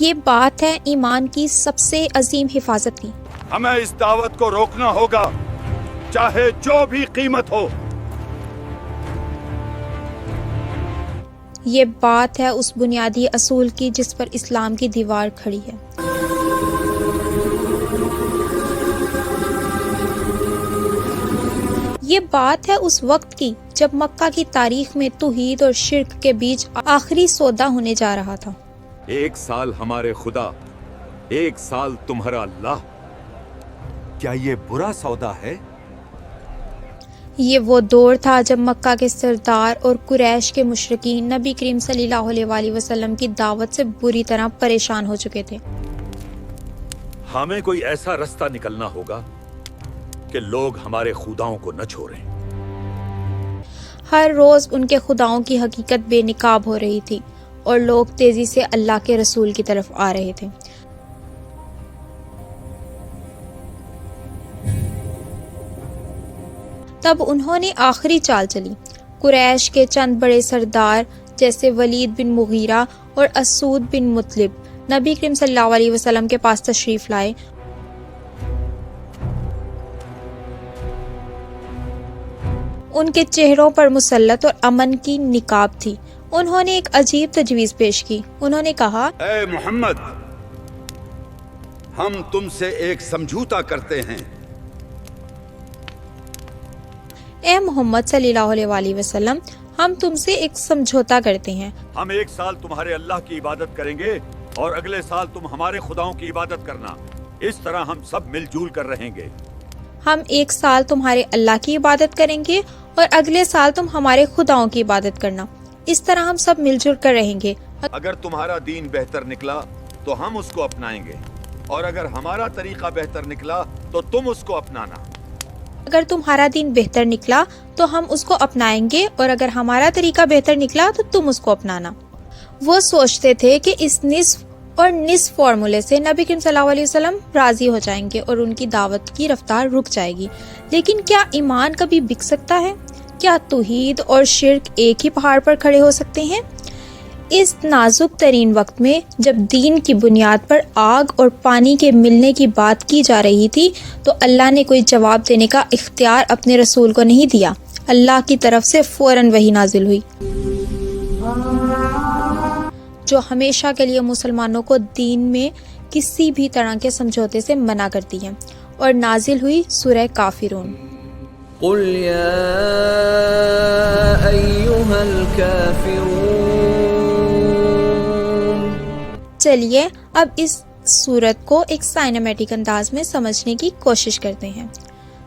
یہ بات ہے ایمان کی سب سے عظیم حفاظت کی۔ ہمیں اس دعوت کو روکنا ہوگا، چاہے جو بھی قیمت ہو۔ یہ بات ہے اس بنیادی اصول کی جس پر اسلام کی دیوار کھڑی ہے۔ یہ بات ہے اس وقت کی جب مکہ کی تاریخ میں توحید اور شرک کے بیچ آخری سودا ہونے جا رہا تھا۔ 1 سال ہمارے خدا، 1 سال تمہارا اللہ، کیا یہ برا سودا ہے؟ یہ وہ دور تھا جب مکہ کے سردار اور قریش کے مشرکین نبی کریم صلی اللہ علیہ وآلہ وسلم کی دعوت سے بری طرح پریشان ہو چکے تھے۔ ہمیں کوئی ایسا رستہ نکلنا ہوگا کہ لوگ ہمارے خداؤں کو نہ چھوڑیں۔ ہر روز ان کے خداؤں کی حقیقت بے نقاب ہو رہی تھی اور لوگ تیزی سے اللہ کے رسول کی طرف آ رہے تھے۔ تب انہوں نے آخری چال چلی۔ قریش کے چند بڑے سردار جیسے ولید بن مغیرہ اور اسود بن مطلب نبی کریم صلی اللہ علیہ وسلم کے پاس تشریف لائے۔ ان کے چہروں پر مسلط اور امن کی نقاب تھی۔ انہوں نے ایک عجیب تجویز پیش کی۔ انہوں نے کہا، اے محمد، ہم تم سے ایک سمجھوتا کرتے ہیں۔ اے محمد صلی اللہ علیہ وآلہ وسلم، ہم تم سے ایک سمجھوتا کرتے ہیں۔ ہم 1 سال تمہارے اللہ کی عبادت کریں گے اور اگلے سال تم ہمارے خداؤں کی عبادت کرنا۔ اس طرح ہم سب مل جل کر رہیں گے۔ ہم 1 سال تمہارے اللہ کی عبادت کریں گے اور اگلے سال تم ہمارے خداؤں کی عبادت کرنا۔ اس طرح ہم سب مل جل کر رہیں گے۔ اگر تمہارا دین بہتر نکلا تو ہم اس کو اپنائیں گے، اور اگر ہمارا طریقہ بہتر نکلا تو تم اس کو اپنانا۔ اگر تمہارا دین بہتر نکلا تو ہم اس کو اپنائیں گے اور اگر ہمارا طریقہ بہتر نکلا تو تم اس کو اپنانا۔ وہ سوچتے تھے کہ اس نصف اور نصف فارمولے سے نبی کریم صلی اللہ علیہ وسلم راضی ہو جائیں گے اور ان کی دعوت کی رفتار رک جائے گی۔ لیکن کیا ایمان کبھی بک سکتا ہے؟ کیا توحید اور شرک ایک ہی پہاڑ پر کھڑے ہو سکتے ہیں؟ اس نازک ترین وقت میں جب دین کی بنیاد پر آگ اور پانی کے ملنے کی بات کی جا رہی تھی تو اللہ نے کوئی جواب دینے کا اختیار اپنے رسول کو نہیں دیا۔ اللہ کی طرف سے فوراً وحی نازل ہوئی جو ہمیشہ کے لیے مسلمانوں کو دین میں کسی بھی طرح کے سمجھوتے سے منع کرتی ہے، اور نازل ہوئی سورہ کافرون۔ قل یا ایھا الکافرون۔ چلیے اب اس سورت کو ایک سائنمیٹک انداز میں سمجھنے کی کوشش کرتے ہیں۔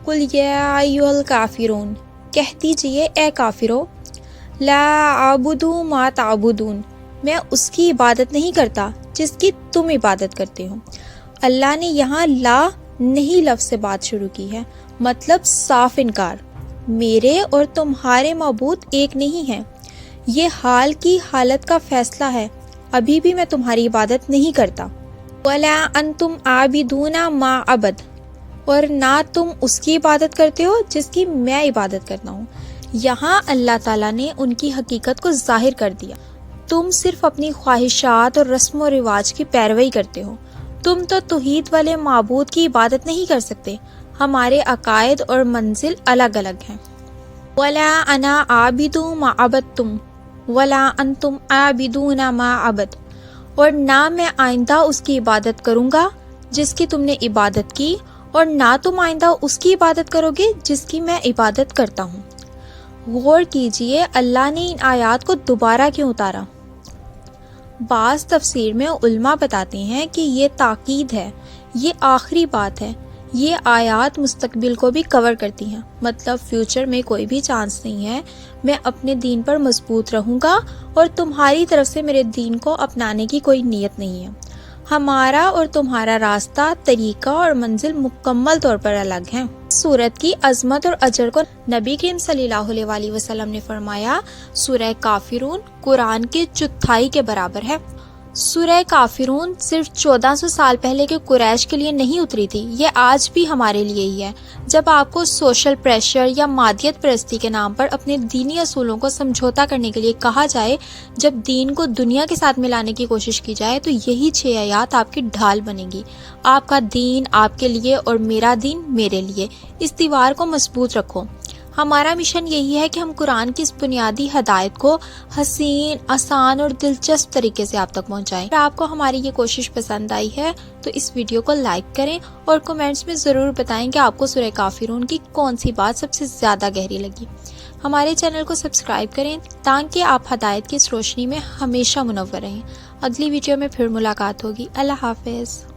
قل یا ایھا الکافرون، کہہ دیجئے اے کافرو، لا اعبد ما تعبدون، میں اس کی عبادت نہیں کرتا جس کی تم عبادت کرتے ہو۔ اللہ نے یہاں لا نہیں لفظ سے بات شروع کی ہے، مطلب صاف انکار۔ میرے اور تمہارے معبود ایک نہیں ہیں، یہ حال کی حالت کا فیصلہ ہے، ابھی بھی میں تمہاری عبادت نہیں کرتا۔ وَلَا أَنْتُمْ عَابِدُونَ مَا عَبَدْ، اور نہ تم اس کی عبادت کرتے ہو جس کی میں عبادت کرتا ہوں۔ یہاں اللہ تعالیٰ نے ان کی حقیقت کو ظاہر کر دیا۔ تم صرف اپنی خواہشات اور رسم و رواج کی پیروی کرتے ہو، تم تو توحید والے معبود کی عبادت نہیں کر سکتے۔ ہمارے عقائد اور منزل الگ الگ ہیں۔ وَلَا أَنَا عَابِدُ مَا عَبَدْتُمْ وَلَا أَنْتُمْ عَابِدُونَ مَا عَبَدْ، اور نہ میں آئندہ اس کی عبادت کروں گا جس کی تم نے عبادت کی، اور نہ تم آئندہ اس کی عبادت کرو گے جس کی میں عبادت کرتا ہوں۔ غور کیجئے اللہ نے ان آیات کو دوبارہ کیوں اتارا؟ بعض تفسیر میں علماء بتاتے ہیں کہ یہ تاکید ہے، یہ آخری بات ہے۔ یہ آیات مستقبل کو بھی کور کرتی ہیں، مطلب فیوچر میں کوئی بھی چانس نہیں ہے، میں اپنے دین پر مضبوط رہوں گا اور تمہاری طرف سے میرے دین کو اپنانے کی کوئی نیت نہیں ہے۔ ہمارا اور تمہارا راستہ، طریقہ اور منزل مکمل طور پر الگ ہیں۔ سورت کی عظمت اور اجر کو نبی کریم صلی اللہ علیہ وآلہ وسلم نے فرمایا، سورہ کافرون قرآن کے 4 کے برابر ہے۔ سورہ کافرون صرف 1400 سال پہلے کے قریش کے لیے نہیں اتری تھی، یہ آج بھی ہمارے لیے ہی ہے۔ جب آپ کو سوشل پریشر یا مادیت پرستی کے نام پر اپنے دینی اصولوں کو سمجھوتا کرنے کے لیے کہا جائے، جب دین کو دنیا کے ساتھ ملانے کی کوشش کی جائے، تو یہی 6 آیات آپ کی ڈھال بنے گی۔ آپ کا دین آپ کے لیے اور میرا دین میرے لیے، اس دیوار کو مضبوط رکھو۔ ہمارا مشن یہی ہے کہ ہم قرآن کی اس بنیادی ہدایت کو حسین، آسان اور دلچسپ طریقے سے آپ تک پہنچائیں۔ اگر آپ کو ہماری یہ کوشش پسند آئی ہے تو اس ویڈیو کو لائک کریں اور کمنٹس میں ضرور بتائیں کہ آپ کو سورہ کافرون کی کون سی بات سب سے زیادہ گہری لگی۔ ہمارے چینل کو سبسکرائب کریں تاکہ آپ ہدایت کی اس روشنی میں ہمیشہ منور رہیں۔ اگلی ویڈیو میں پھر ملاقات ہوگی۔ اللہ حافظ۔